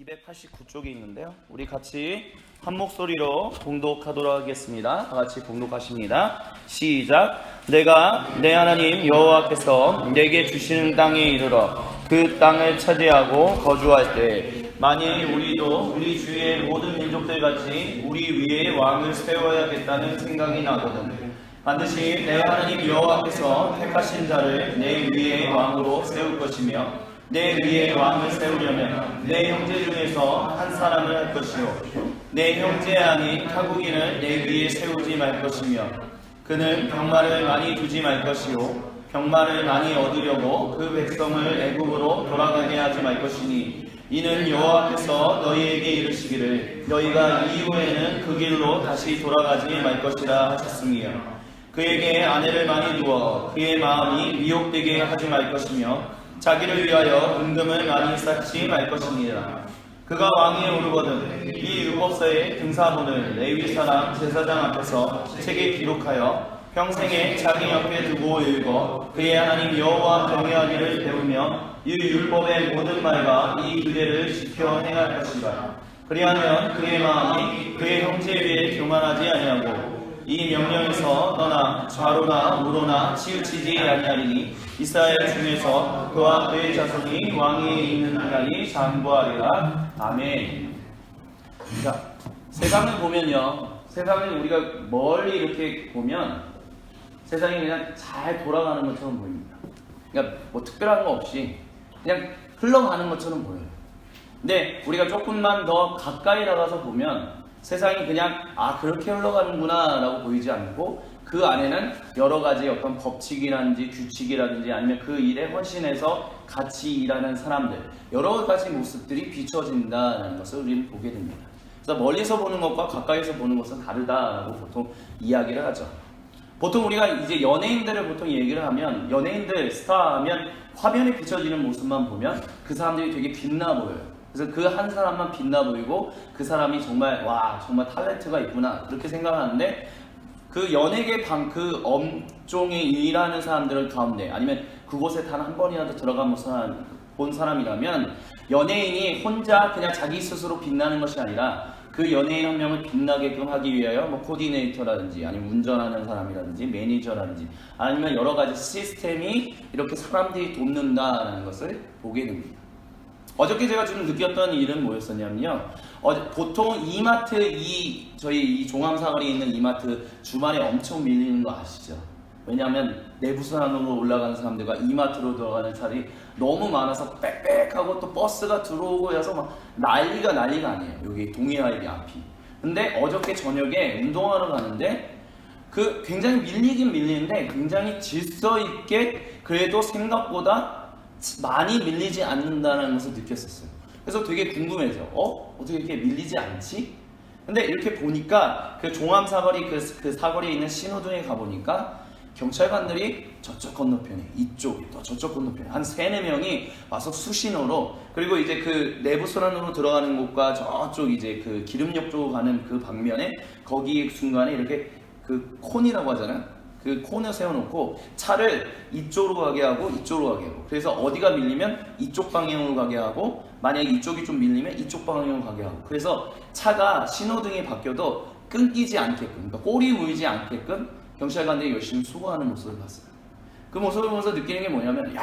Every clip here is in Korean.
289쪽에 있는데요. 우리 같이 한 목소리로 봉독하도록 하겠습니다. 다 같이 봉독하십니다. 시작. 내가 내 하나님 여호와께서 내게 주시는 땅에 이르러 그 땅을 차지하고 거주할 때 만일 우리도 우리 주위의 모든 민족들 같이 우리 위에 왕을 세워야겠다는 생각이 나거든. 반드시 내 하나님 여호와께서 택하신 자를 내 위에 왕으로 세울 것이며 내 위에 왕을 세우려면 내 형제 중에서 한 사람을 할 것이요 내 형제 아닌 타국인을 내 위에 세우지 말 것이며 그는 병마를 많이 두지 말 것이요 병마를 많이 얻으려고 그 백성을 애굽으로 돌아가게 하지 말 것이니 이는 여호와께서 너희에게 이르시기를 너희가 이후에는 그 길로 다시 돌아가지 말 것이라 하셨음이요 그에게 아내를 많이 두어 그의 마음이 미혹되게 하지 말 것이며 자기를 위하여 은금을 많이 쌓지 말 것이니라. 그가 왕위에 오르거든 이 율법서의 등사본을 레위 사람 제사장 앞에서 책에 기록하여 평생에 자기 옆에 두고 읽어 그의 하나님 여호와 경외하기를 배우며 이 율법의 모든 말과 이 규례를 지켜 행할 것이라. 그리하면 그의 마음이 그의 형제 위에 교만하지 아니하고 이 명령에서 떠나 좌로나 우로나 치우치지 아니하리니 이스라엘 중에서 그와 그의 자손이 왕위에 있는 날이 장구하리라. 아멘. 자, 세상을 보면요, 세상을 우리가 멀리 이렇게 보면 세상이 그냥 잘 돌아가는 것처럼 보입니다. 그러니까 뭐 특별한 거 없이 그냥 흘러가는 것처럼 보여요. 근데 우리가 조금만 더 가까이 나가서 보면 세상이 그냥 그렇게 흘러가는구나 라고 보이지 않고 그 안에는 여러 가지 어떤 법칙이라든지 규칙이라든지 아니면 그 일에 헌신해서 같이 일하는 사람들 여러 가지 모습들이 비춰진다는 것을 우리는 보게 됩니다. 그래서 멀리서 보는 것과 가까이서 보는 것은 다르다라고 보통 이야기를 하죠. 보통 우리가 이제 연예인들을 보통 얘기를 하면 연예인들 스타 하면 화면에 비춰지는 모습만 보면 그 사람들이 되게 빛나 보여요. 그래서 그 한 사람만 빛나 보이고 그 사람이 정말 정말 탤런트가 있구나 그렇게 생각하는데 그 연예계 그 업종에 일하는 사람들 가운데 아니면 그곳에 단 한 번이라도 들어가 본 사람이라면 연예인이 혼자 그냥 자기 스스로 빛나는 것이 아니라 그 연예인 한 명을 빛나게끔 하기 위하여 뭐 코디네이터라든지 아니면 운전하는 사람이라든지 매니저라든지 아니면 여러 가지 시스템이 이렇게 사람들이 돕는다라는 것을 보게 됩니다. 어저께 제가 좀 느꼈던 일은 뭐였었냐면요. 보통 이마트 저희 이 종암사거리에 있는 이마트 주말에 엄청 밀리는 거 아시죠? 왜냐하면 내부산으로 올라가는 사람들과 이마트로 들어가는 차들이 너무 많아서 빽빽하고 또 버스가 들어오고 해서 막 난리가 아니에요. 여기 동해하이리 앞이. 근데 어저께 저녁에 운동하러 가는데 그 굉장히 밀리긴 밀리는데 굉장히 질서 있게 그래도 생각보다 많이 밀리지 않는다는 것을 느꼈었어요. 그래서 되게 궁금해져. 어떻게 이렇게 밀리지 않지? 근데 이렇게 보니까 그 종암 사거리 그 사거리에 있는 신호등에 가보니까 경찰관들이 저쪽 건너편에 이쪽에 또 저쪽 건너편에 한 3-4명이 와서 수신호로 그리고 이제 그 내부순환으로 들어가는 곳과 저쪽 이제 그 기름역 쪽으로 가는 그 방면에 거기 순간에 이렇게 그 콘이라고 하잖아요. 그 콘을 세워놓고 차를 이쪽으로 가게 하고 이쪽으로 가게 하고 그래서 어디가 밀리면 이쪽 방향으로 가게 하고 만약에 이쪽이 좀 밀리면 이쪽 방향으로 가게 하고 그래서 차가 신호등이 바뀌어도 끊기지 않게끔 그러니까 꼬리 물지 않게끔 경찰관들이 열심히 수고하는 모습을 봤어요. 그 모습을 보면서 느끼는 게 뭐냐면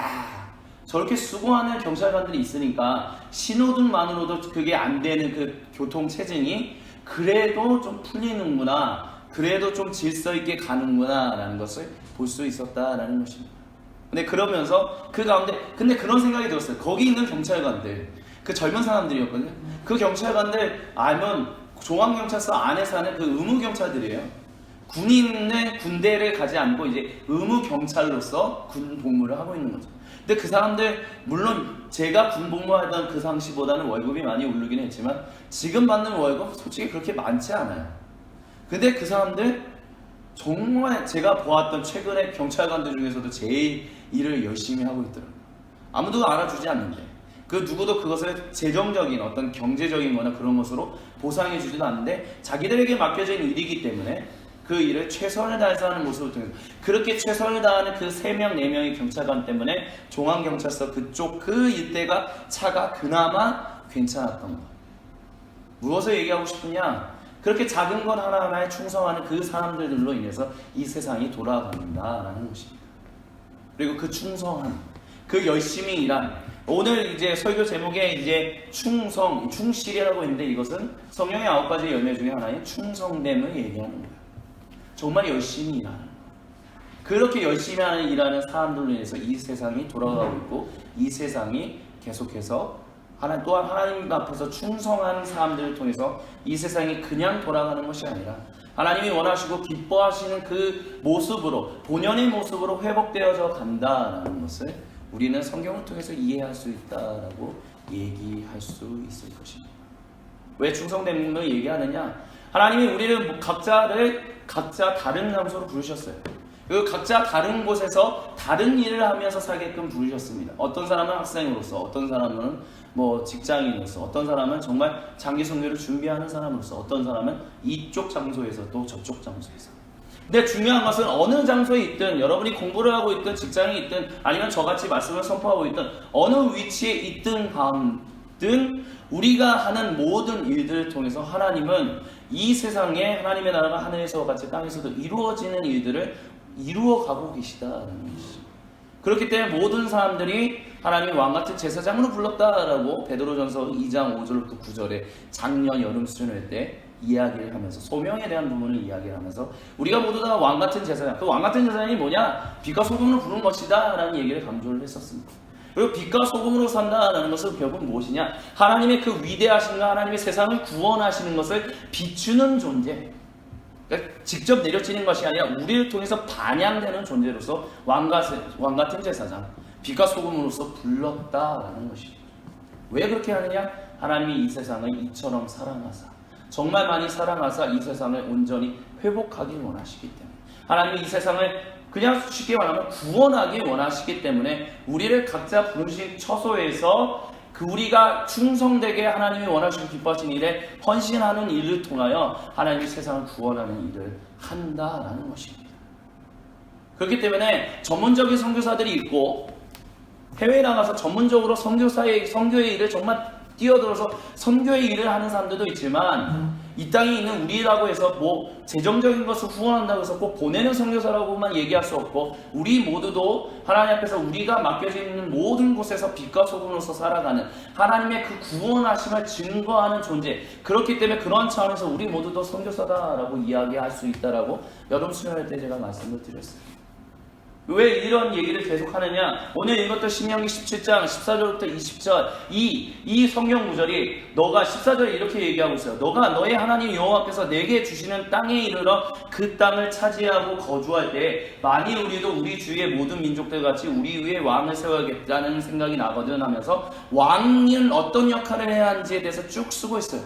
저렇게 수고하는 경찰관들이 있으니까 신호등만으로도 그게 안 되는 그 교통체증이 그래도 좀 풀리는구나 그래도 좀 질서 있게 가는구나 라는 것을 볼 수 있었다라는 것입니다. 근데 그러면서 그 가운데 근데 그런 생각이 들었어요. 거기 있는 경찰관들 그 젊은 사람들이었거든요. 그 경찰관들 알면 종합경찰서 안에 사는 그 의무경찰들이에요. 군인의 군대를 가지 않고 이제 의무경찰로서 군 복무를 하고 있는 거죠. 근데 그 사람들 물론 제가 군 복무하던 그 당시보다는 월급이 많이 오르긴 했지만 지금 받는 월급 솔직히 그렇게 많지 않아요. 근데 그 사람들 정말 제가 보았던 최근에 경찰관들 중에서도 제일 일을 열심히 하고 있더라고요. 아무도 알아주지 않는데 그 누구도 그것을 재정적인 어떤 경제적인 거나 그런 것으로 보상해 주지도 않는데 자기들에게 맡겨진 일이기 때문에 그 일을 최선을 다해서 하는 모습을 통해서 그렇게 최선을 다하는 그 3명, 4명의 경찰관 때문에 종합경찰서 그쪽 그 일대가 차가 그나마 괜찮았던 것. 무엇을 얘기하고 싶으냐? 그렇게 작은 것 하나하나에 충성하는 그 사람들로 인해서 이 세상이 돌아간다라는 것입니다. 그리고 그 충성함, 그 열심히 일한, 오늘 이제 설교 제목에 이제 충성, 충실이라고 했는데 이것은 성령의 9가지 열매 중에 하나인 충성됨을 얘기하는 거예요. 정말 열심히 일하는 거예요. 그렇게 열심히 일하는 사람들로 인해서 이 세상이 돌아가고 있고, 이 세상이 계속해서 또한 하나님 앞에서 충성한 사람들을 통해서 이 세상이 그냥 돌아가는 것이 아니라 하나님이 원하시고 기뻐하시는 그 모습으로, 본연의 모습으로 회복되어져 간다라는 것을 우리는 성경을 통해서 이해할 수 있다라고 얘기할 수 있을 것입니다. 왜 충성됨을 얘기하느냐? 하나님이 우리를 각자 다른 장소로 부르셨어요. 그리고 각자 다른 곳에서 다른 일을 하면서 살게끔 부르셨습니다. 어떤 사람은 학생으로서, 어떤 사람은 직장인으로서, 어떤 사람은 정말 장기 선교를 준비하는 사람으로서, 어떤 사람은 이쪽 장소에서 또 저쪽 장소에서. 근데 중요한 것은 어느 장소에 있든, 여러분이 공부를 하고 있든, 직장에 있든, 아니면 저같이 말씀을 선포하고 있든, 어느 위치에 있든 우리가 하는 모든 일들을 통해서 하나님은 이 세상에 하나님의 나라가 하늘에서 같이 땅에서도 이루어지는 일들을 이루어가고 계시다라는 것이죠. 그렇기 때문에 모든 사람들이 하나님이 왕같은 제사장으로 불렀다라고 베드로전서 2장 5절부터 9절에 작년 여름 수련회 때 이야기를 하면서, 소명에 대한 부분을 이야기를 하면서 우리가 모두 다 왕같은 제사장, 그 왕같은 제사장이 뭐냐? 빛과 소금으로 부른 것이다 라는 얘기를 강조를 했었습니다. 그리고 빛과 소금으로 산다라는 것은 결국 무엇이냐? 하나님의 그 위대하신가, 하나님의 세상을 구원하시는 것을 비추는 존재, 그러니까 직접 내려지는 것이 아니라 우리를 통해서 반영되는 존재로서 왕같은 제사장, 빛과 소금으로서 불렀다라는 것입니다. 왜 그렇게 하느냐? 하나님이 이 세상을 이처럼 사랑하사, 정말 많이 사랑하사 이 세상을 온전히 회복하길 원하시기 때문에, 하나님이 이 세상을 그냥 쉽게 말하면 구원하길 원하시기 때문에 우리를 각자 부르신 처소에서 우리가 충성되게 하나님이 원하시고 기뻐하신 일에 헌신하는 일을 통하여 하나님이 세상을 구원하는 일을 한다라는 것입니다. 그렇기 때문에 전문적인 선교사들이 있고, 해외에 나가서 전문적으로 선교의 일을 정말 뛰어들어서 선교의 일을 하는 사람들도 있지만, 이 땅에 있는 우리라고 해서 재정적인 것을 후원한다고 해서 꼭 보내는 선교사라고만 얘기할 수 없고, 우리 모두도 하나님 앞에서 우리가 맡겨져 있는 모든 곳에서 빛과 소금으로서 살아가는 하나님의 그 구원하심을 증거하는 존재, 그렇기 때문에 그런 차원에서 우리 모두도 선교사다라고 이야기할 수 있다라고 여름 수련회 때 제가 말씀을 드렸어요. 왜 이런 얘기를 계속 하느냐? 오늘 읽었던 신명기 17장 14절부터 20절 이 성경 구절이, 너가 14절에 이렇게 얘기하고 있어요. 너가 너의 하나님 여호와께서 내게 주시는 땅에 이르러 그 땅을 차지하고 거주할 때 만일 우리도 우리 주위의 모든 민족들 같이 우리 위에 왕을 세워야겠다는 생각이 나거든 하면서 왕은 어떤 역할을 해야 하는지에 대해서 쭉 쓰고 있어요.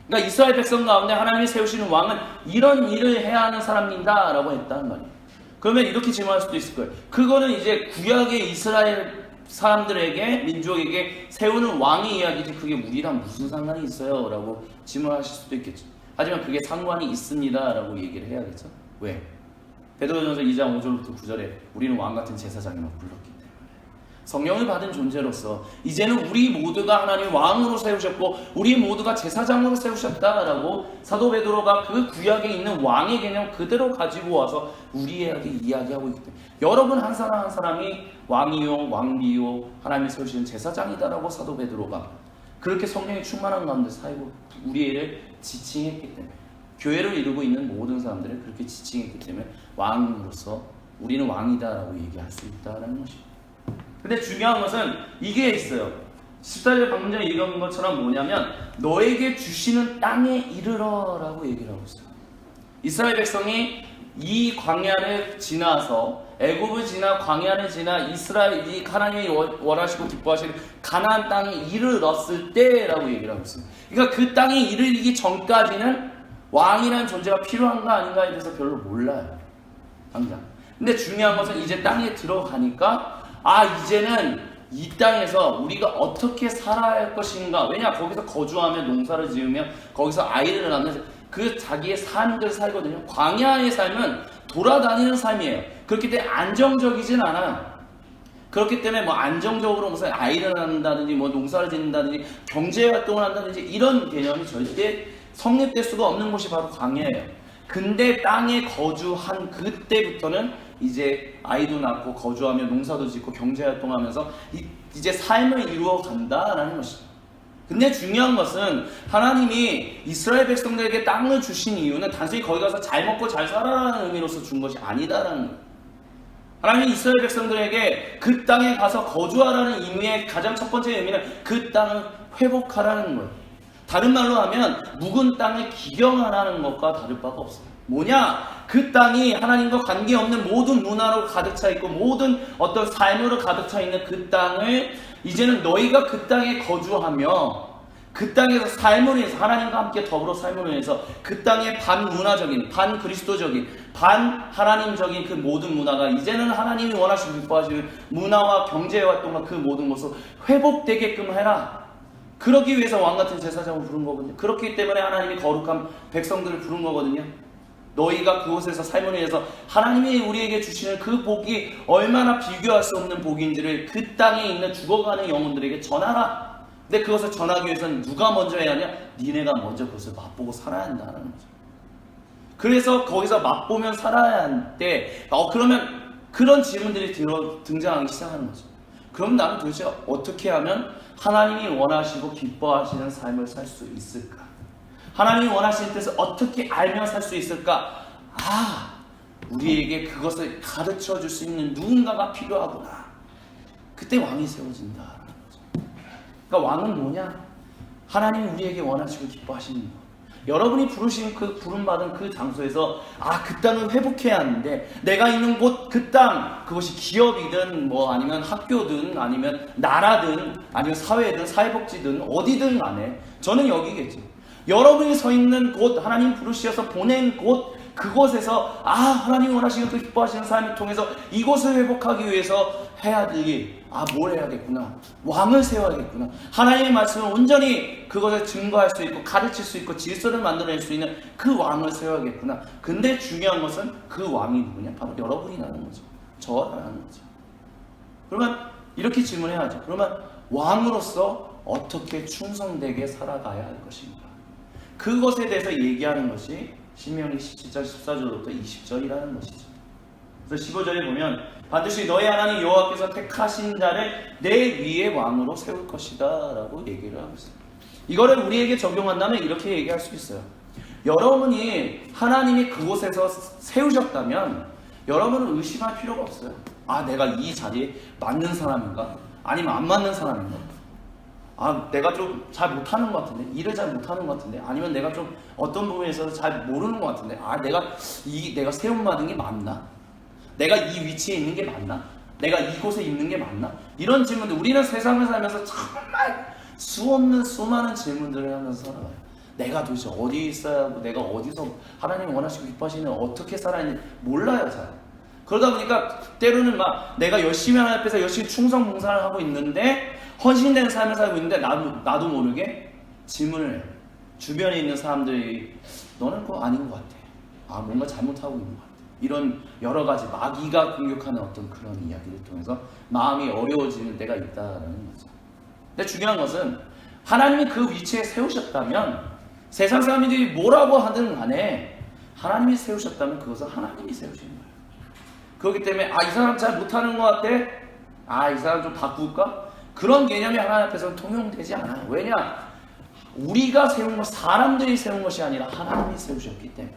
그러니까 이스라엘 백성 가운데 하나님이 세우시는 왕은 이런 일을 해야 하는 사람이다 라고 했다는 말이에요. 그러면 이렇게 질문할 수도 있을 거예요. 그거는 이제 구약의 이스라엘 사람들에게, 민족에게 세우는 왕의 이야기지 그게 우리랑 무슨 상관이 있어요? 라고 질문하실 수도 있겠죠. 하지만 그게 상관이 있습니다 라고 얘기를 해야겠죠. 왜? 베드로전서 2장 5절부터 9절에 우리는 왕같은 제사장이라고 불렀기 때문에, 성령을 받은 존재로서 이제는 우리 모두가 하나님 왕으로 세우셨고 우리 모두가 제사장으로 세우셨다라고 사도 베드로가 그 구약에 있는 왕의 개념 그대로 가지고 와서 우리에게 이야기하고 있기 때문에, 여러분 한 사람 한 사람이 왕이요 왕비요 하나님이 세우시는 제사장이다라고 사도 베드로가 그렇게 성령이 충만한 가운데 살고 우리를 지칭했기 때문에, 교회를 이루고 있는 모든 사람들을 그렇게 지칭했기 때문에 왕으로서 우리는 왕이다라고 얘기할 수 있다는 것입니다. 근데 중요한 것은 이게 있어요. 14절 방금 전에 읽은 것처럼 뭐냐면 너에게 주시는 땅에 이르러 라고 얘기를 하고 있어요. 이스라엘 백성이 이 광야를 지나서, 애굽을 지나 광야를 지나 이스라엘이 하나님이 원하시고 기뻐하시는 가나안 땅에 이르렀을 때라고 얘기를 하고 있어요. 그러니까 그 땅에 이르기 전까지는 왕이라는 존재가 필요한가 아닌가에 대해서 별로 몰라요. 당장. 근데 중요한 것은 이제 땅에 들어가니까 이제는 이 땅에서 우리가 어떻게 살아야 할 것인가. 왜냐, 거기서 거주하며 농사를 지으며 거기서 아이를 낳는 그 자기의 삶을 살거든요. 광야의 삶은 돌아다니는 삶이에요. 그렇기 때문에 안정적이진 않아요. 그렇기 때문에 뭐 안정적으로 무슨 아이를 낳는다든지 뭐 농사를 짓는다든지 경제 활동을 한다든지 이런 개념이 절대 성립될 수가 없는 곳이 바로 광야예요. 근데 땅에 거주한 그때부터는 이제 아이도 낳고 거주하며 농사도 짓고 경제 활동하면서 이제 삶을 이루어 간다라는 것이죠. 근데 중요한 것은 하나님이 이스라엘 백성들에게 땅을 주신 이유는 단순히 거기 가서 잘 먹고 잘 살아라는 의미로서 준 것이 아니다라는 거예요. 하나님이 이스라엘 백성들에게 그 땅에 가서 거주하라는 의미의 가장 첫 번째 의미는 그 땅을 회복하라는 거예요. 다른 말로 하면 묵은 땅을 기경하라는 것과 다를 바가 없어요. 뭐냐? 그 땅이 하나님과 관계없는 모든 문화로 가득 차 있고 모든 어떤 삶으로 가득 차 있는 그 땅을 이제는 너희가 그 땅에 거주하며 그 땅에서 삶을 위해서 하나님과 함께 더불어 삶을 위해서 그 땅의 반문화적인 반그리스도적인 반하나님적인 그 모든 문화가 이제는 하나님이 원하시고 기뻐하시는 문화와 경제활동과 그 모든 것으로 회복되게끔 해라. 그러기 위해서 왕같은 제사장을 부른 거거든요. 그렇기 때문에 하나님이 거룩한 백성들을 부른 거거든요. 너희가 그곳에서 삶을 위해서 하나님이 우리에게 주시는 그 복이 얼마나 비교할 수 없는 복인지를 그 땅에 있는 죽어가는 영혼들에게 전하라. 근데 그것을 전하기 위해서는 누가 먼저 해야 하냐? 니네가 먼저 그것을 맛보고 살아야 한다는 거죠. 그래서 거기서 맛보면 살아야 하는데 그러면 그런 질문들이 등장하기 시작하는 거죠. 그럼 나는 도대체 어떻게 하면 하나님이 원하시고 기뻐하시는 삶을 살 수 있을까? 하나님이 원하시는 뜻을 어떻게 알며 살 수 있을까? 우리에게 그것을 가르쳐 줄 수 있는 누군가가 필요하구나. 그때 왕이 세워진다라는 거죠. 그러니까 왕은 뭐냐? 하나님이 우리에게 원하시고 기뻐하시는 것. 여러분이 부르신 그 부름받은 그 장소에서 그 땅을 회복해야 하는데 내가 있는 곳 그 땅, 그것이 기업이든 뭐 아니면 학교든 아니면 나라든 아니면 사회든 사회복지든 어디든 간에 저는 여기겠죠. 여러분이 서 있는 곳, 하나님 부르셔서 보낸 곳, 그곳에서 하나님 원하시는 그 기뻐하시는 삶을 통해서 이곳을 회복하기 위해서 해야 될 일, 뭘 해야겠구나, 왕을 세워야겠구나, 하나님의 말씀을 온전히 그것을 증거할 수 있고 가르칠 수 있고 질서를 만들어낼 수 있는 그 왕을 세워야겠구나. 근데 중요한 것은 그 왕이 누구냐? 바로 여러분이라는 거죠. 저라는 거죠. 그러면 이렇게 질문해야죠. 그러면 왕으로서 어떻게 충성되게 살아가야 할 것인가? 그것에 대해서 얘기하는 것이 신명기 17절 14절부터 20절이라는 것이죠. 그래서 15절에 보면 반드시 너희 하나님 여호와께서 택하신 자를 내 위에 왕으로 세울 것이다 라고 얘기를 하고 있어요. 이거를 우리에게 적용한다면 이렇게 얘기할 수 있어요. 여러분이 하나님이 그곳에서 세우셨다면 여러분은 의심할 필요가 없어요. 내가 이 자리에 맞는 사람인가? 아니면 안 맞는 사람인가? 내가 좀 잘 못하는 것 같은데, 일을 잘 못하는 것 같은데, 아니면 내가 좀 어떤 부분에 있어서 잘 모르는 것 같은데, 내가 세움받은 게 맞나? 내가 이 위치에 있는 게 맞나? 내가 이곳에 있는 게 맞나? 이런 질문들, 우리는 세상을 살면서 정말 수많은 질문들을 하면서 살아가요. 내가 도대체 어디 있어야 하고, 내가 어디서 하나님이 원하시고 기뻐하시는 어떻게 살아야 하는지 몰라요, 잘. 그러다 보니까 때로는 내가 열심히 하나님 앞에서 열심히 충성 봉사를 하고 있는데 헌신된 삶을 살고 있는데 나도 모르게 질문을 해요. 주변에 있는 사람들이 너는 그거 아닌 것 같아. 뭔가 잘못하고 있는 것 같아. 이런 여러 가지 마귀가 공격하는 어떤 그런 이야기를 통해서 마음이 어려워지는 때가 있다는 거죠. 근데 중요한 것은 하나님이 그 위치에 세우셨다면 세상 사람들이 뭐라고 하든 간에 하나님이 세우셨다면 그것은 하나님이 세우신 거예요. 그렇기 때문에 이 사람 잘 못하는 것 같아? 이 사람 좀 바꿀까? 그런 개념이 하나님 앞에서는 통용되지 않아요. 왜냐? 우리가 세운 것, 사람들이 세운 것이 아니라 하나님이 세우셨기 때문에.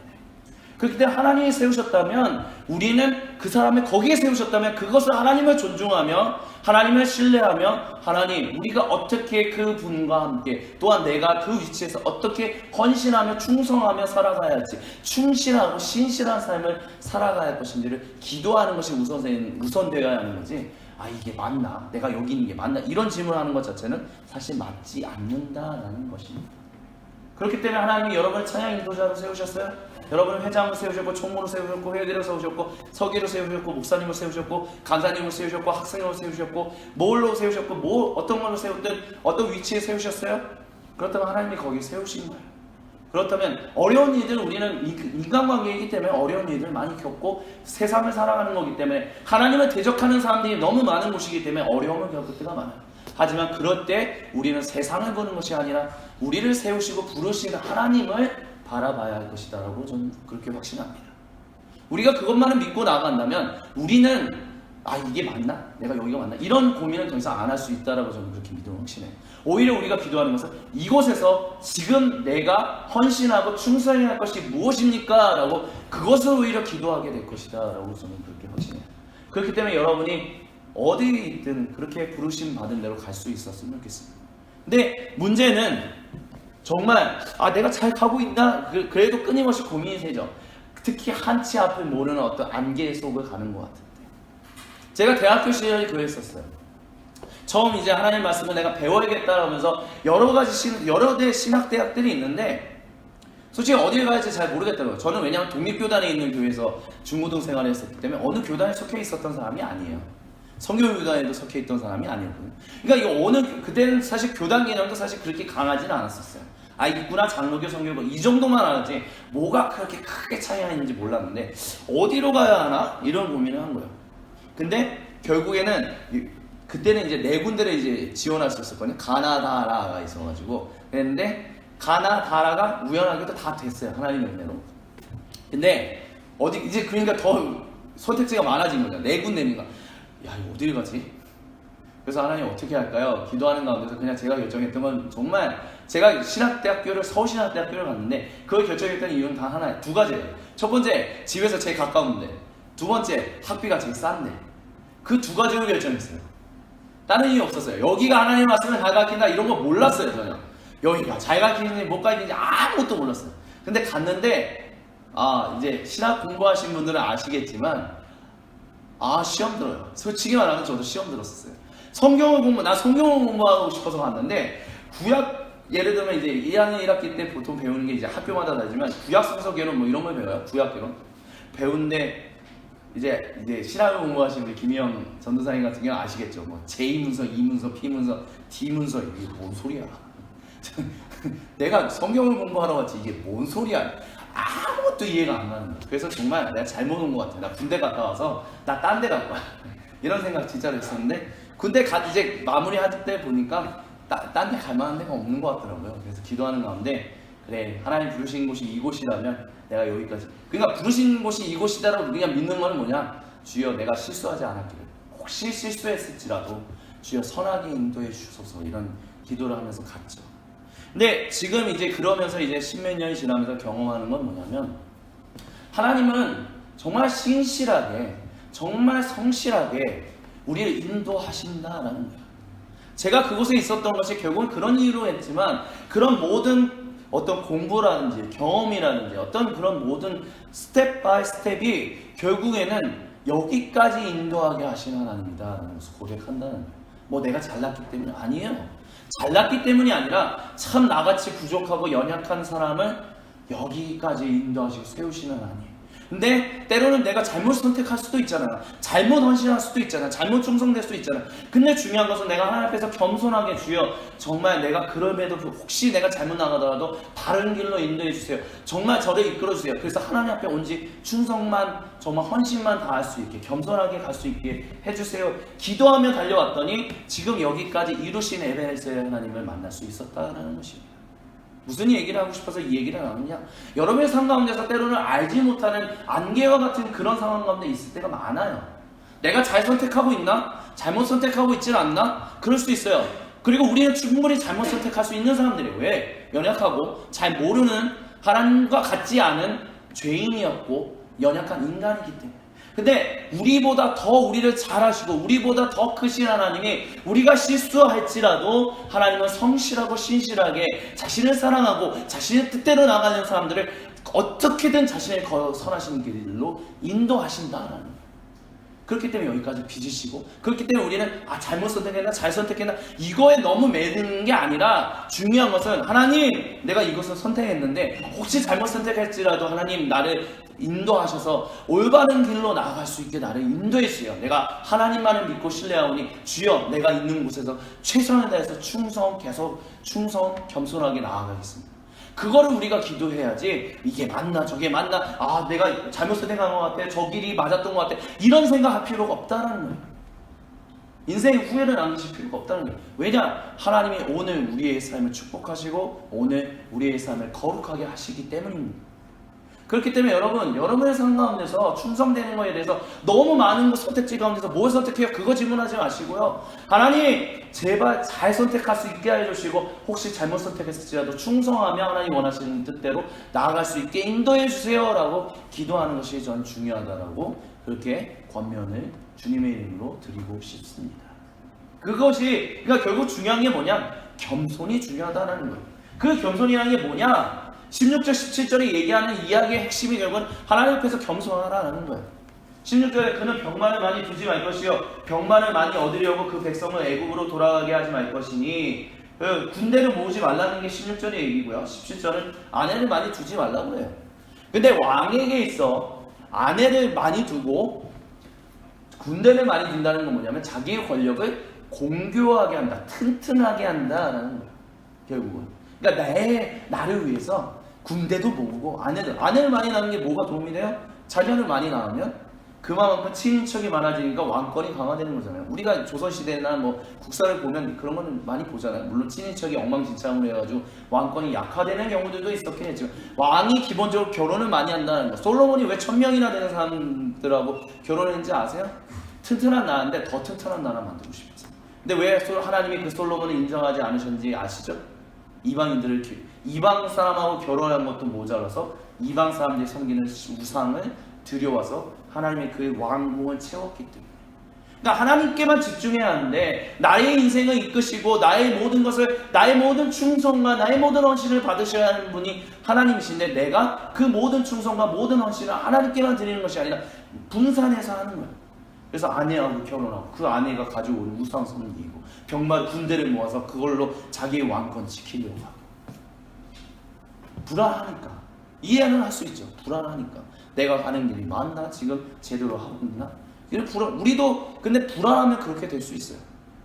그렇기 때문에 하나님이 세우셨다면 우리는 그 사람을 거기에 세우셨다면 그것을 하나님을 존중하며 하나님을 신뢰하며 하나님 우리가 어떻게 그 분과 함께 또한 내가 그 위치에서 어떻게 헌신하며 충성하며 살아가야 할지 충실하고 신실한 삶을 살아가야 할 것인지를 기도하는 것이 우선되어야 하는 거지. 이게 맞나? 내가 여기 있는 게 맞나? 이런 질문하는 것 자체는 사실 맞지 않는다라는 것입니다. 그렇기 때문에 하나님이 여러분을 찬양 인도자로 세우셨어요. 여러분을 회장으로 세우셨고 총무로 세우셨고 회계로 세우셨고 서기로 세우셨고 목사님으로 세우셨고 간사님으로 세우셨고 학생으로 세우셨고 뭘로 세우셨고 어떤 걸로 세웠든 어떤 위치에 세우셨어요. 그렇다면 하나님이 거기 세우신 거예요. 그렇다면 어려운 일들, 우리는 인간관계이기 때문에 어려운 일들 많이 겪고 세상을 살아가는 거기 때문에 하나님을 대적하는 사람들이 너무 많은 곳이기 때문에 어려움을 겪을 때가 많아요. 하지만 그럴 때 우리는 세상을 보는 것이 아니라 우리를 세우시고 부르시는 하나님을 바라봐야 할 것이다 라고 저는 그렇게 확신합니다. 우리가 그것만을 믿고 나아간다면 우리는 이게 맞나? 내가 여기가 맞나? 이런 고민을 더 이상 안 할 수 있다라고 저는 그렇게 믿음을 확신해요. 오히려 우리가 기도하는 것은 이곳에서 지금 내가 헌신하고 충성해야 할 것이 무엇입니까? 라고 그것을 오히려 기도하게 될 것이다 라고 저는 그렇게 확신해요. 그렇기 때문에 여러분이 어디에 있든 그렇게 부르심 받은 대로 갈 수 있었으면 좋겠습니다. 근데 문제는 정말 내가 잘 가고 있나? 그래도 끊임없이 고민이 되죠. 특히 한치 앞을 모르는 어떤 안개 속을 가는 것 같은데, 제가 대학교 시절에 그랬었어요. 처음 이제 하나님 말씀을 내가 배워야겠다라면서 여러 대 신학대학들이 있는데 솔직히 어디를 가야지 잘 모르겠더라고요. 저는 왜냐하면 독립교단에 있는 교회에서 중고등 생활을 했었기 때문에 어느 교단에 속해 있었던 사람이 아니에요. 성교교단에도 속해 있던 사람이 아니었거든요. 그러니까 그때는 사실 교단 개념도 사실 그렇게 강하지는 않았었어요. 있구나, 장로교, 성교교 이 정도만 알았지 뭐가 그렇게 크게 차이가 있는지 몰랐는데 어디로 가야 하나? 이런 고민을 한 거예요. 근데 결국에는 그때는 이제 4군데를 이제 지원할 수 있었거든요. 가나다라가 있어가지고 그랬는데 가나다라가 우연하게도 다 됐어요. 하나님의 은혜로. 근데 이제 그러니까 더 선택지가 많아진 거죠. 4군데니까 이거 어디를 가지? 그래서 하나님 어떻게 할까요? 기도하는 가운데서 그냥 제가 결정했던 건 정말 제가 서울신학대학교를 갔는데 그걸 결정했던 이유는 단 하나예요. 2가지예요. 첫 번째, 집에서 제일 가까운데. 2번째, 학비가 제일 싼데. 그 2가지로 결정했어요. 다른 이유 없었어요. 여기가 하나님 말씀을 잘 가르친다 이런 거 몰랐어요. 전혀. 여기가 잘 가르치는지 못 가르치는지 아무것도 몰랐어요. 근데 갔는데 이제 신학 공부하신 분들은 아시겠지만 시험 들어요. 솔직히 말하면 저도 시험 들었었어요. 성경을 공부하고 싶어서 갔는데 예를 들면 이제 2학년 1학기 때 보통 배우는 게 이제 학교마다 다르지만 구약 성서개론 뭐 이런 걸 배워요. 구약개론 배우는데 이제 신학을 공부하신 우리 김희영 전도사님 같은 경우는 아시겠죠. 뭐 제2문서, 2문서, P문서, D문서 이게 뭔 소리야? 내가 성경을 공부하러 갔지 이게 뭔 소리야? 아무것도 이해가 안 가는 거야. 그래서 정말 내가 잘못 온 것 같아. 나 군대 갔다 와서 나 딴 데 갈 거야. 이런 생각 진짜로 했었는데 군대 이제 마무리할 때 보니까 딴 데 갈 만한 데가 없는 것 같더라고요. 그래서 기도하는 가운데 그래, 하나님 부르신 곳이 이곳이라면 내가 여기까지. 그러니까 부르신 곳이 이곳이다라고 그냥 믿는 건 뭐냐? 주여 내가 실수하지 않았기를. 혹시 실수했을지라도 주여 선하게 인도해 주소서 이런 기도를 하면서 갔죠. 근데 지금 이제 그러면서 이제 10몇 년이 지나면서 경험하는 건 뭐냐면 하나님은 정말 신실하게 정말 성실하게 우리를 인도하신다라는 거예요. 제가 그곳에 있었던 것이 결국은 그런 이유로 했지만 그런 모든 어떤 공부라든지 경험이라든지 어떤 그런 모든 스텝 바이 스텝이 결국에는 여기까지 인도하게 하신 하나님이다 라는 것을 고백한다는 거예요. 뭐 내가 잘났기 때문이 아니에요. 잘났기 때문이 아니라 참 나같이 부족하고 연약한 사람을 여기까지 인도하시고 세우시는 하나님. 근데 때로는 내가 잘못 선택할 수도 있잖아. 잘못 헌신할 수도 있잖아. 잘못 충성될 수도 있잖아. 근데 중요한 것은 내가 하나님 앞에서 겸손하게 주여 정말 내가 그럼에도 혹시 내가 잘못 나가더라도 바른 길로 인도해 주세요. 정말 저를 이끌어 주세요. 그래서 하나님 앞에 온지 충성만 정말 헌신만 다할 수 있게 겸손하게 갈 수 있게 해주세요. 기도하며 달려왔더니 지금 여기까지 이루신 에베네셀 하나님을 만날 수 있었다는 것입니다. 무슨 얘기를 하고 싶어서 이 얘기를 나누냐? 여러분의 삶 가운데서 때로는 알지 못하는 안개와 같은 그런 상황 가운데 있을 때가 많아요. 내가 잘 선택하고 있나? 잘못 선택하고 있질 않나? 그럴 수 있어요. 그리고 우리는 충분히 잘못 선택할 수 있는 사람들이에요. 왜? 연약하고 잘 모르는 하나님과 같지 않은 죄인이었고 연약한 인간이기 때문에. 근데 우리보다 더 우리를 잘 아시고 우리보다 더 크신 하나님이 우리가 실수할지라도 하나님은 성실하고 신실하게 자신을 사랑하고 자신의 뜻대로 나가는 사람들을 어떻게든 자신의 선하신 길로 인도하신다라는 거예요. 그렇기 때문에 여기까지 빚으시고 그렇기 때문에 우리는 잘못 선택했나 잘 선택했나 이거에 너무 매는 게 아니라 중요한 것은 하나님 내가 이것을 선택했는데 혹시 잘못 선택할지라도 하나님 나를 인도하셔서 올바른 길로 나아갈 수 있게 나를 인도해 주세요. 내가 하나님만을 믿고 신뢰하오니 주여 내가 있는 곳에서 최선을 다해서 계속 충성 겸손하게 나아가겠습니다. 그거를 우리가 기도해야지. 이게 맞나 저게 맞나, 아 내가 잘못 선택한 것 같아, 저 길이 맞았던 것 같아, 이런 생각할 필요가 없다는 거예요. 인생에 후회를 남기실 필요가 없다는 거예요. 왜냐? 하나님이 오늘 우리의 삶을 축복하시고 오늘 우리의 삶을 거룩하게 하시기 때문입니다. 그렇기 때문에 여러분, 여러분의 삶 가운데서 충성되는 것에 대해서 너무 많은 선택지 가운데서 뭘 선택해요? 그거 질문하지 마시고요. 하나님 제발 잘 선택할 수 있게 해주시고, 혹시 잘못 선택했을지라도 충성하며 하나님 원하시는 뜻대로 나아갈 수 있게 인도해 주세요 라고 기도하는 것이 전 중요하다라고 그렇게 권면을 주님의 이름으로 드리고 싶습니다. 그것이, 그러니까 결국 중요한 게 뭐냐? 겸손이 중요하다는 거예요. 그 겸손이라는 게 뭐냐? 16절 17절에 얘기하는 이야기의 핵심이 결국은 하나님 앞에서 겸손하라는 거예요. 16절에 그는 병만을 많이 두지 말 것이요 병만을 많이 얻으려고 그 백성을 애굽으로 돌아가게 하지 말 것이니, 군대를 모으지 말라는 게 16절의 얘기고요. 17절은 아내를 많이 두지 말라고 해요. 근데 왕에게 있어 아내를 많이 두고 군대를 많이 둔다는 건 뭐냐면 자기의 권력을 공교하게 한다, 튼튼하게 한다라는 거예요. 결국은 그러니까 나를 위해서 군대도 모으고 아내를 많이 낳는 게 뭐가 도움이 돼요? 자녀를 많이 낳으면 그만큼 친인척이 많아지니까 왕권이 강화되는 거잖아요. 우리가 조선시대나 뭐 국사를 보면 그런 거는 많이 보잖아요. 물론 친인척이 엉망진창으로 해가지고 왕권이 약화되는 경우들도 있었긴 했지만, 왕이 기본적으로 결혼을 많이 한다는 거. 솔로몬이 왜 1000명이나 되는 사람들하고 결혼했는지 아세요? 튼튼한 나라인데 더 튼튼한 나라 만들고 싶었어요. 근데 왜 하나님이 그 솔로몬을 인정하지 않으셨는지 아시죠? 이방 사람하고 결혼한 것도 모자라서 이방 사람들이 섬기는 우상을 들여와서 하나님의 그 왕궁을 채웠기 때문에. 그러니까 하나님께만 집중해야 하는데, 나의 인생을 이끄시고 나의 모든 것을, 나의 모든 충성과 나의 모든 헌신을 받으셔야 하는 분이 하나님이신데, 내가 그 모든 충성과 모든 헌신을 하나님께만 드리는 것이 아니라 분산해서 하는 거예요. 그래서 아내하고 결혼하고 그 아내가 가져오는 우상 섬기고 병만 군대를 모아서 그걸로 자기의 왕권 지키려고 하고. 불안하니까. 이해는 할 수 있죠. 불안하니까. 내가 가는 길이 맞나? 지금 제대로 하고 있나? 우리도 근데 불안하면 그렇게 될 수 있어요.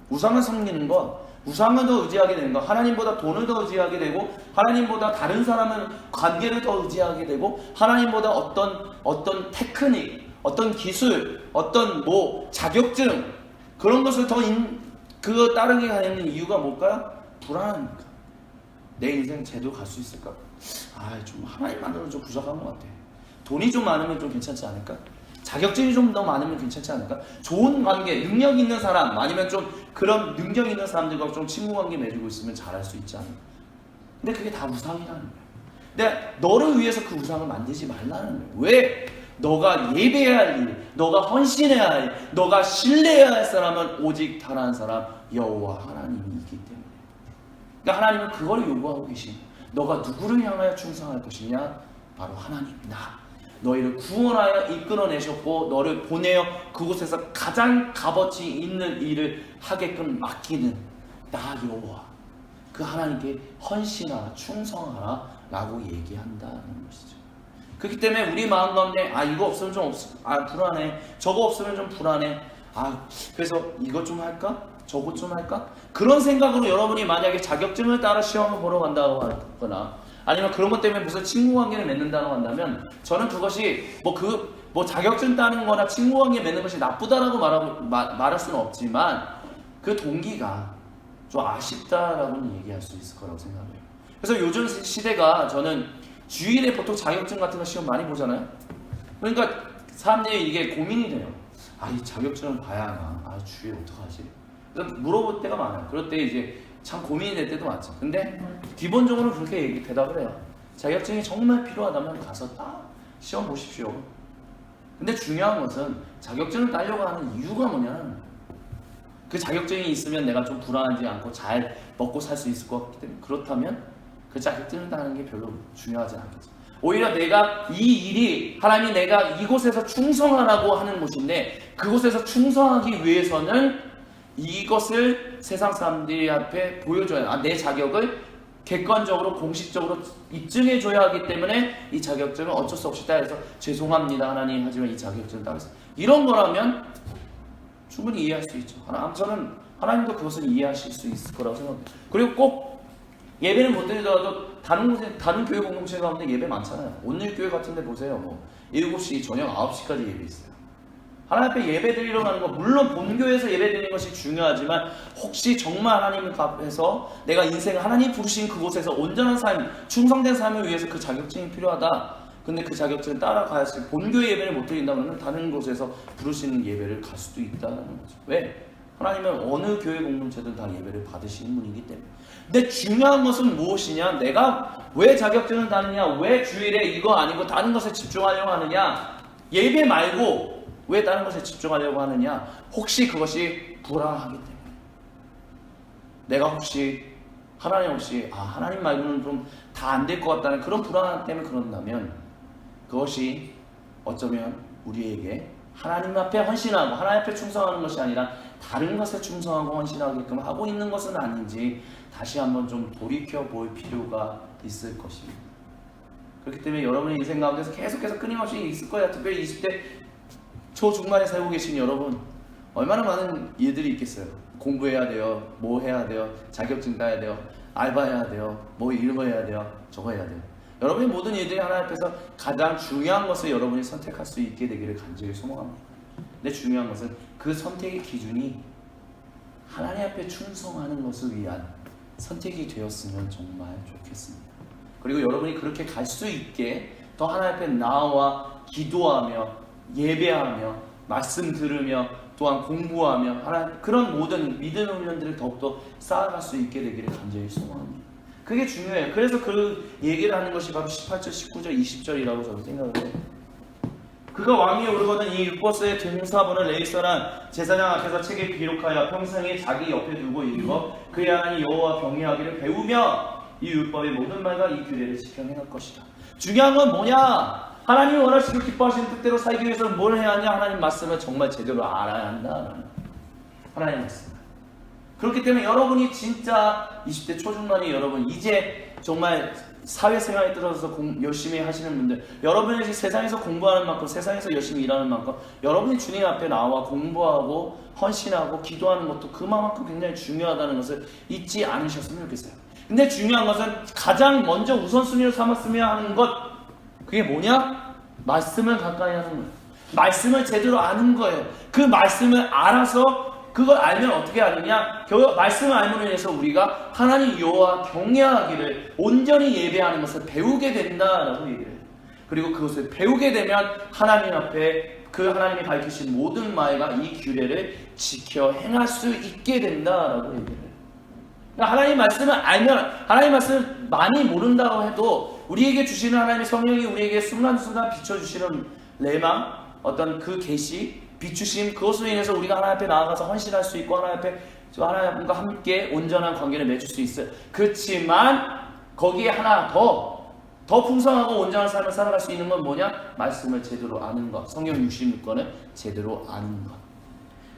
우상을 섬기는 건, 우상을 더 의지하게 되는 건, 하나님보다 돈을 더 의지하게 되고, 하나님보다 다른 사람은 관계를 더 의지하게 되고, 하나님보다 어떤 테크닉, 어떤 기술, 어떤 자격증, 그런 것을 더 그거 따르게 하는 이유가 뭘까요? 불안하니까. 내 인생 제대로 갈 수 있을까? 좀 하나님만으로는 좀 부족한 것 같아. 돈이 좀 많으면 좀 괜찮지 않을까? 자격증이 좀 더 많으면 괜찮지 않을까? 좋은 관계, 능력 있는 사람, 아니면 좀 그런 능력 있는 사람들과 좀 친구 관계 맺고 있으면 잘할 수 있지 않을까? 근데 그게 다 우상이라는 거야. 근데 너를 위해서 그 우상을 만들지 말라는 거야. 왜? 너가 예배해야 할 일, 너가 헌신해야 할 일, 너가 신뢰해야 할 사람은 오직 단 한 사람, 여호와 하나님이기 때문에. 그러니까 하나님은 그걸 요구하고 계신, 너가 누구를 향하여 충성할 것이냐? 바로 하나님, 나. 너희를 구원하여 이끌어내셨고 너를 보내어 그곳에서 가장 값어치 있는 일을 하게끔 맡기는 나 여호와, 그 하나님께 헌신하라, 충성하라 라고 얘기한다는 것이죠. 그렇기 때문에 우리 마음 가운데 이거 없으면 좀 불안해, 저거 없으면 좀 불안해, 그래서 이것 좀 할까? 저것 좀 할까? 그런 생각으로 여러분이 만약에 자격증을 따라 시험을 보러 간다고 하거나, 아니면 그런 것 때문에 무슨 친구 관계를 맺는다고 한다면, 저는 그것이 자격증 따는 거나 친구 관계 맺는 것이 나쁘다라고 말할 수는 없지만, 그 동기가 좀 아쉽다라고는 얘기할 수 있을 거라고 생각해요. 그래서 요즘 시대가, 저는 주일에 보통 자격증 같은 거 시험 많이 보잖아요. 그러니까 사람들이 이게 고민이 돼요. 이 자격증을 봐야 하나? 주일에 어떡하지? 그래서 물어볼 때가 많아요. 그럴 때 이제 참 고민이 될 때도 많죠. 근데 기본적으로 그렇게 대답을 해요. 자격증이 정말 필요하다면 가서 시험 보십시오. 근데 중요한 것은 자격증을 따려고 하는 이유가 뭐냐는, 그 자격증이 있으면 내가 좀 불안하지 않고 잘 먹고 살 수 있을 것 같기 때문에, 그렇다면 그 자격증을 따는 게 별로 중요하지 않겠죠. 오히려 내가 이 일이, 하나님이 내가 이곳에서 충성하라고 하는 곳인데, 그곳에서 충성하기 위해서는 이것을 세상 사람들이 앞에 보여줘야, 내 자격을 객관적으로 공식적으로 입증해줘야 하기 때문에 이 자격증을 어쩔 수 없이 따라서 죄송합니다 하나님, 하지만 이 자격증을 따라서, 이런 거라면 충분히 이해할 수 있죠. 저는 하나님도 그것을 이해하실 수 있을 거라고 생각합니다. 그리고 꼭 예배는 못 드리더라도 다른 교회 공동체 가운데 예배 많잖아요. 온누리교회 같은 데 보세요. 뭐 7시, 저녁 9시까지 예배 있어요. 하나님 앞에 예배 드리러 가는 거, 물론 본교회에서 예배 드리는 것이 중요하지만 혹시 정말 하나님 앞에서 내가 인생 하나님 부르신 그곳에서 온전한 삶, 충성된 삶을 위해서 그 자격증이 필요하다. 근데 그 자격증을 따라가야지 본교회 예배를 못 드린다면 다른 곳에서 부르시는 예배를 갈 수도 있다는 거죠. 왜? 하나님은 어느 교회 공동체든 다 예배를 받으시는 분이기 때문에. 근데 중요한 것은 무엇이냐? 내가 왜 자격증을 따느냐? 왜 주일에 이거 아니고 다른 것에 집중하려고 하느냐? 예배 말고 왜 다른 것에 집중하려고 하느냐? 혹시 그것이 불안하기 때문에. 내가 혹시 하나님 말고는 좀 다 안 될 것 같다는 그런 불안 때문에 그런다면 그것이 어쩌면 우리에게 하나님 앞에 헌신하고 하나님 앞에 충성하는 것이 아니라 다른 것에 충성하고 헌신하게끔 하고 있는 것은 아닌지 다시 한번 좀 돌이켜 볼 필요가 있을 것입니다. 그렇기 때문에 여러분의 인생 가운데서 계속해서 끊임없이 있을 거야. 특별히 20대 초중반에 살고 계신 여러분, 얼마나 많은 일들이 있겠어요. 공부해야 돼요, 뭐 해야 돼요, 자격증 따야 돼요, 알바해야 돼요, 뭐 이런 거 해야 돼요, 저거 해야 돼요. 여러분의 모든 일들이 하나님 앞에서 가장 중요한 것을 여러분이 선택할 수 있게 되기를 간절히 소망합니다. 근데 중요한 것은 그 선택의 기준이 하나님 앞에 충성하는 것을 위한 선택이 되었으면 정말 좋겠습니다. 그리고 여러분이 그렇게 갈 수 있게 더 하나님 앞에 나와 기도하며 예배하며 말씀 들으며 또한 공부하며 하나님 그런 모든 믿음 훈련들을 더욱더 쌓아갈 수 있게 되기를 간절히 소망합니다. 그게 중요해요. 그래서 그 얘기를 하는 것이 바로 18절, 19절, 20절이라고 저는 생각을 해요. 그가 왕위에 오르거든 이 율법서의 등사본을 레위서란 제사장 앞에서 책에 기록하여 평생에 자기 옆에 두고 읽어 그의 하나님 여호와 경외하기를 배우며 이 율법의 모든 말과 이 규례를 지켜 행할 것이다. 중요한 건 뭐냐? 하나님이 원하시고 기뻐하시는 뜻대로 살기 위해서는 뭘 해야 하냐? 하나님 말씀을 정말 제대로 알아야 한다. 하나님 말씀. 그렇기 때문에 여러분이 진짜 20대 초중반이 여러분 이제 정말 사회생활에 들어서 열심히 하시는 분들, 여러분이 세상에서 공부하는 만큼 세상에서 열심히 일하는 만큼 여러분이 주님 앞에 나와 공부하고 헌신하고 기도하는 것도 그만큼 굉장히 중요하다는 것을 잊지 않으셨으면 좋겠어요. 근데 중요한 것은 가장 먼저 우선순위로 삼았으면 하는 것, 그게 뭐냐? 말씀을 가까이 하는 거예요. 말씀을 제대로 아는 거예요. 그 말씀을 알아서 그걸 알면 어떻게 하느냐? 말씀을 알므로 인해서 우리가 하나님 여호와 경외하기를 온전히 예배하는 것을 배우게 된다라고 얘기를 해요. 그리고 그것을 배우게 되면 하나님 앞에 그 하나님이 가르치신 모든 말과 이 규례를 지켜 행할 수 있게 된다라고 얘기를 해요. 그러니까 하나님 말씀을 알면, 하나님 말씀을 많이 모른다고 해도 우리에게 주시는 하나님의 성령이 우리에게 순간순간 비춰주시는 레마, 어떤 그 계시, 비추심, 그것으로 인해서 우리가 하나님 앞에 나아가서 헌신할 수 있고 하나님 앞에 하나님과 함께 온전한 관계를 맺을 수 있어요. 그렇지만 거기에 하나 더 풍성하고 온전한 삶을 살아갈 수 있는 건 뭐냐? 말씀을 제대로 아는 것, 성경 66권을 제대로 아는 것.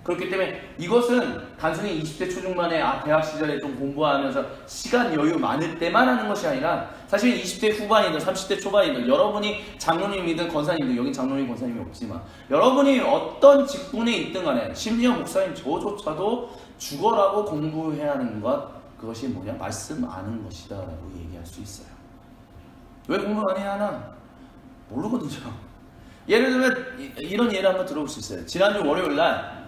그렇기 때문에 이것은 단순히 20대 초중반에 대학 시절에 좀 공부하면서 시간 여유 많을 때만 하는 것이 아니라 사실 20대 후반이든 30대 초반이든 여러분이 장로님이든 권사님이든, 여긴 장로님 권사님이 없지만 여러분이 어떤 직분에 있든 간에 심지어 목사님 저조차도 죽어라고 공부해야 하는 것, 그것이 뭐냐? 말씀 아는 것이다 라고 얘기할 수 있어요. 왜 공부 안 해야 하나? 모르거든요. 예를 들면 이런 예를 한번 들어볼 수 있어요. 지난주 월요일날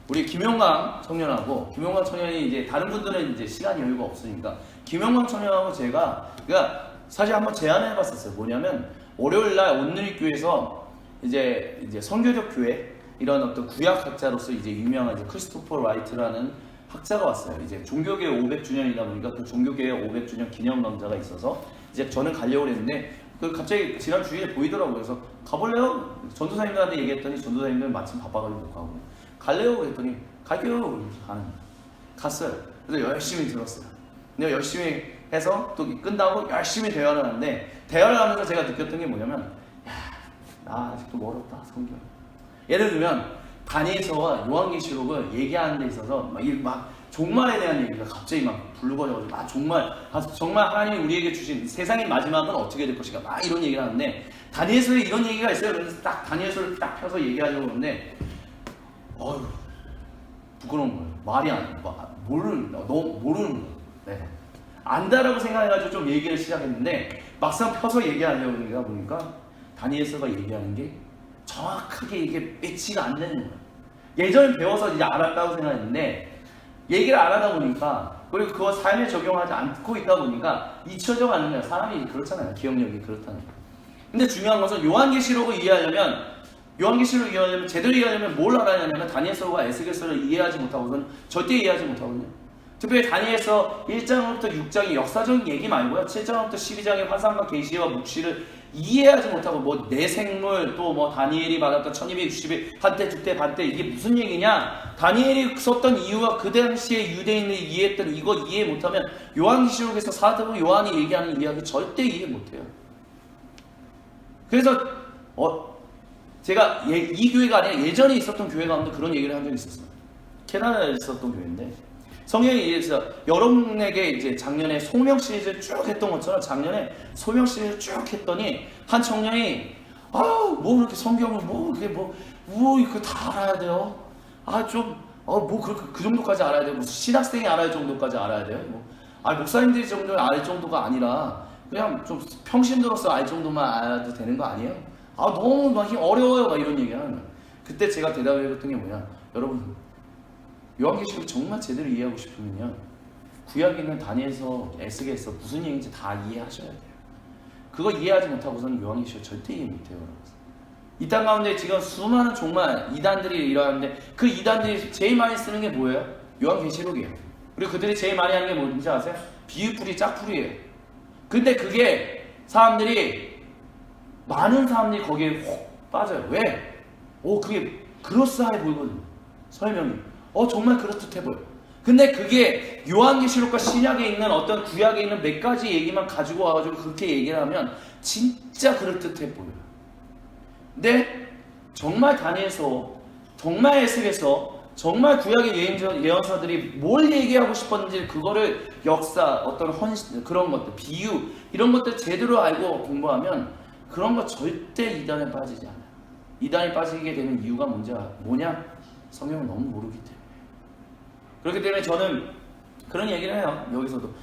우리 김용광 청년하고, 김용광 청년이 이제 다른 분들은 이제 시간 여유가 없으니까 김용광 청년하고 제가 그러니까 사실 한번 제안을 해봤었어요. 뭐냐면 월요일날 온누리교회에서 이제 선교적 교회 이런 어떤 구약학자로서 이제 유명한 이제 크리스토퍼 라이트라는 학자가 왔어요. 이제 종교개혁 500주년이다 보니까 그 종교개혁 500주년 기념 강좌가 있어서 이제 저는 가려고 했는데 그 갑자기 지난 주일에 보이더라고요. 그래서 가볼래요? 전도사님들한테 얘기했더니 전도사님들 마침 바빠가지고 못 가고, 갈래요? 그랬더니 갈게요. 갔어요. 그래서 열심히 들었어요. 근데 열심히 해서 또 끝나고 열심히 대화를 하는데, 대화를 하면서 제가 느꼈던 게 뭐냐면, 나 아직도 멀었다 성경. 예를 들면 다니엘서와 요한계시록을 얘기하는 데 있어서 막 종말에 대한 얘기가 갑자기 막 불거져가지고 정말 하나님이 우리에게 주신 세상의 마지막은 어떻게 될 것인가 막 이런 얘기를 하는데, 다니엘서에 이런 얘기가 있어요. 그래서 딱 다니엘서를 딱 펴서 얘기하려고 하는데 부끄러운 거예요. 말이 안 돼. 너무 모르는 거예요. 네. 안다라고 생각해가지고 좀 얘기를 시작했는데 막상 펴서 얘기하려고 보니까 다니엘서가 얘기하는 게 정확하게 이게 매치가 안 되는 거예요. 예전에 배워서 이제 알았다고 생각했는데 얘기를 안 하다 보니까, 그리고 그거 삶에 적용하지 않고 있다 보니까 잊혀져 가는 거야. 사람이 그렇잖아요. 기억력이 그렇다는 거예요. 근데 중요한 것은 요한계시록을 이해하려면 제대로 이해하려면 뭘 알아야 하냐면 다니엘서와 에스겔서를 이해하지 못하고는 절대 이해하지 못하거든요. 특별히 다니엘서 1장부터 6장이 역사적인 얘기 말고요, 7장부터 12장의 화상과 계시와 묵시를 이해하지 못하고 뭐 내생물, 또 뭐 다니엘이 받았던 1260일 한때 두때 반때, 이게 무슨 얘기냐, 다니엘이 썼던 이유가 그 당시에 유대인들이 이해했던 이거 이해 못하면 요한계시록에서 사도 요한이 얘기하는 이야기 절대 이해 못해요. 그래서 제가 이 교회가 아니라 예전에 있었던 교회 가운데 그런 얘기를 한 적이 있었어요. 캐나다에 있었던 교회인데 성경에 의해서 여러분에게 이제 작년에 소명 시리즈를 쭉 했던 것처럼 작년에 소명 시리즈를 쭉 했더니 한 청년이 뭐 그렇게 성경을 이거 다 알아야 돼요. 그 정도까지 알아야 돼요. 무슨 신학생이 알아야 정도까지 알아야 돼요. 목사님들이 정도 알 정도가 아니라 그냥 좀 평신도로서 알 정도만 알아도 되는 거 아니에요? 너무 막 어려워요. 막 이런 얘기 하는 거예요. 그때 제가 대답해줬던 게 뭐냐, 여러분 요한계시록 정말 제대로 이해하고 싶으면요, 구약에 있는 다니엘서, 에스겔서 무슨 얘기인지 다 이해하셔야 돼요. 그거 이해하지 못하고서는 요한계시록 절대 이해 못해요. 이 땅 가운데 지금 수많은 정말 이단들이 일어나는데 그 이단들이 제일 많이 쓰는 게 뭐예요? 요한계시록이에요. 그리고 그들이 제일 많이 하는 게 뭔지 아세요? 비유풀이 짝풀이에요. 근데 그게 많은 사람들이 거기에 혹 빠져요. 왜? 그게 그럴싸해 보이거든요. 설명이. 정말 그렇듯해 보여. 근데 그게 요한계시록과 신약에 있는 어떤 구약에 있는 몇 가지 얘기만 가지고 와가지고 그렇게 얘기를 하면 진짜 그럴듯해 보여요. 근데 정말 다니엘서, 정말 에스겔서, 정말 구약의 예언사들이 뭘 얘기하고 싶었는지 그거를 역사, 어떤 그런 것들, 비유 이런 것들 제대로 알고 공부하면 그런 거 절대 이단에 빠지지 않아요. 이단에 빠지게 되는 이유가 뭐냐? 성경을 너무 모르기 때문에. 그렇기 때문에 저는 그런 얘기를 해요. 여기서도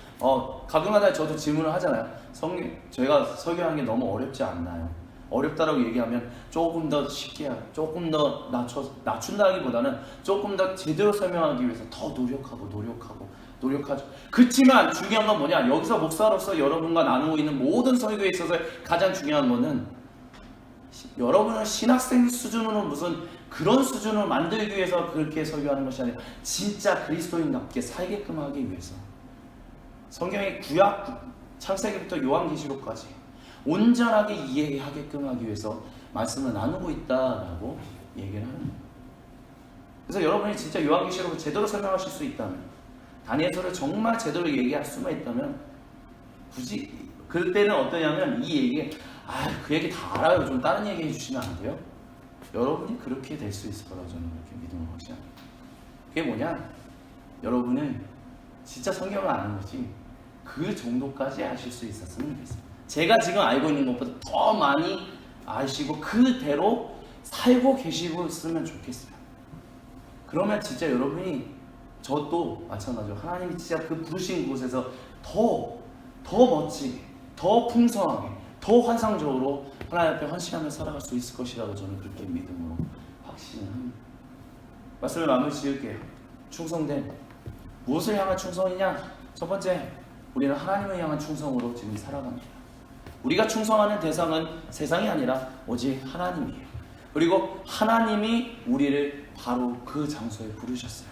가끔가다 저도 질문을 하잖아요. 제가 설교하는 게 너무 어렵지 않나요? 어렵다라고 얘기하면 조금 더 쉽게, 조금 더 낮춘다기보다는 조금 더 제대로 설명하기 위해서 더 노력하죠. 그렇지만 중요한 건 뭐냐, 여기서 목사로서 여러분과 나누고 있는 모든 설교에 있어서 가장 중요한 거는 여러분은 신학생 수준으로 무슨 그런 수준을 만들기 위해서 그렇게 설교하는 것이 아니라 진짜 그리스도인답게 살게끔 하기 위해서 성경의 구약 창세기부터 요한계시록까지 온전하게 이해하게끔 하기 위해서 말씀을 나누고 있다라고 얘기를 하는 거예요. 그래서 여러분이 진짜 요한계시록을 제대로 설명하실 수 있다면, 다니엘서를 정말 제대로 얘기할 수만 있다면, 굳이 그때는 어떠냐면 이 얘기, 그 얘기 다 알아요, 좀 다른 얘기 해주시면 안 돼요? 여러분이 그렇게 될 수 있을 거라고 저는 그렇게 믿음을 확신합니다. 그게 뭐냐, 여러분은 진짜 성경을 아는 것이 그 정도까지 아실 수 있었으면 좋겠어요. 제가 지금 알고 있는 것보다 더 많이 아시고 그대로 살고 계시고 있으면 좋겠어요. 그러면 진짜 여러분이, 저도 마찬가지로 하나님이 진짜 그 부르신 곳에서 더 멋지게, 더 풍성하게, 더 환상적으로 하나님 앞에 헌신하며 살아갈 수 있을 것이라고 저는 그렇게 믿음으로 확신을 합니다. 말씀을 마무리 지을게요. 충성됨. 무엇을 향한 충성이냐? 첫 번째, 우리는 하나님을 향한 충성으로 지금 살아갑니다. 우리가 충성하는 대상은 세상이 아니라 오직 하나님이에요. 그리고 하나님이 우리를 바로 그 장소에 부르셨어요.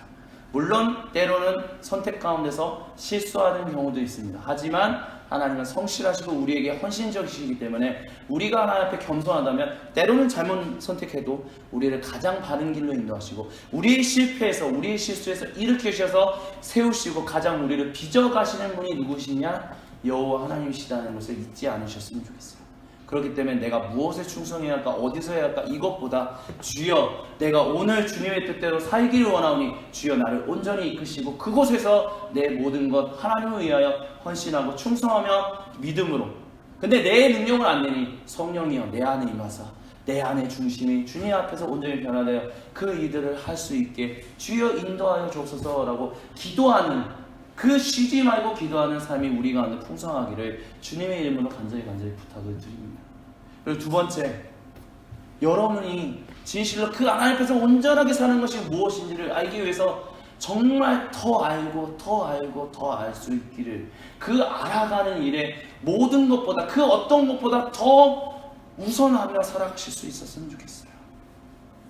물론 때로는 선택 가운데서 실수하는 경우도 있습니다. 하지만 하나님은 성실하시고 우리에게 헌신적이시기 때문에 우리가 하나님 앞에 겸손하다면 때로는 잘못 선택해도 우리를 가장 바른 길로 인도하시고 우리의 실패에서, 우리의 실수에서 일으키셔서 세우시고 가장 우리를 빚어가시는 분이 누구시냐? 여호와 하나님이시다는 것을 잊지 않으셨으면 좋겠어요. 그렇기 때문에 내가 무엇에 충성해야 할까, 어디서 해야 할까, 이것보다 주여 내가 오늘 주님의 뜻대로 살기를 원하오니 주여 나를 온전히 이끄시고 그곳에서 내 모든 것 하나님을 위하여 헌신하고 충성하며 믿음으로. 근데 내 능력을 안 내니 성령이여 내 안에 임하사 내 안의 중심이 주님 앞에서 온전히 변화되어 그 일들을 할 수 있게 주여 인도하여 주옵소서라고 기도하는 그 쉬지 말고 기도하는 삶이 우리 가운데 풍성하기를 주님의 이름으로 간절히 부탁을 드립니다. 그리고 두 번째, 여러분이 진실로 그 하나님 앞에서 온전하게 사는 것이 무엇인지를 알기 위해서 정말 더 알고 더 알 수 있기를, 그 알아가는 일에 모든 것보다, 그 어떤 것보다 더 우선하며 살아가실 수 있었으면 좋겠어요.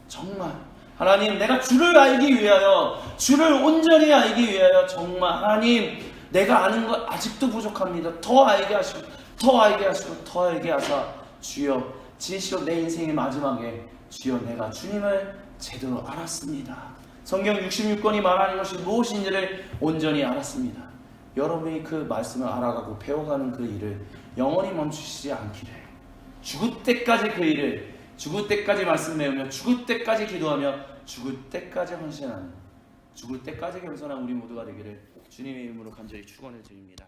정말 하나님, 내가 주를 알기 위하여, 주를 온전히 알기 위하여 정말 하나님, 내가 아는 것 아직도 부족합니다. 더 알게 하시고 더 알게 하사 주여, 진실로 내 인생의 마지막에 주여, 내가 주님을 제대로 알았습니다. 성경 66권이 말하는 것이 무엇인지를 온전히 알았습니다. 여러분이 그 말씀을 알아가고 배워가는 그 일을 영원히 멈추시지 않기를, 죽을 때까지 그 일을, 죽을 때까지 말씀 배우며, 죽을 때까지 기도하며, 죽을 때까지 헌신하는, 죽을 때까지 겸손한 우리 모두가 되기를 주님의 이름으로 간절히 축원을 드립니다.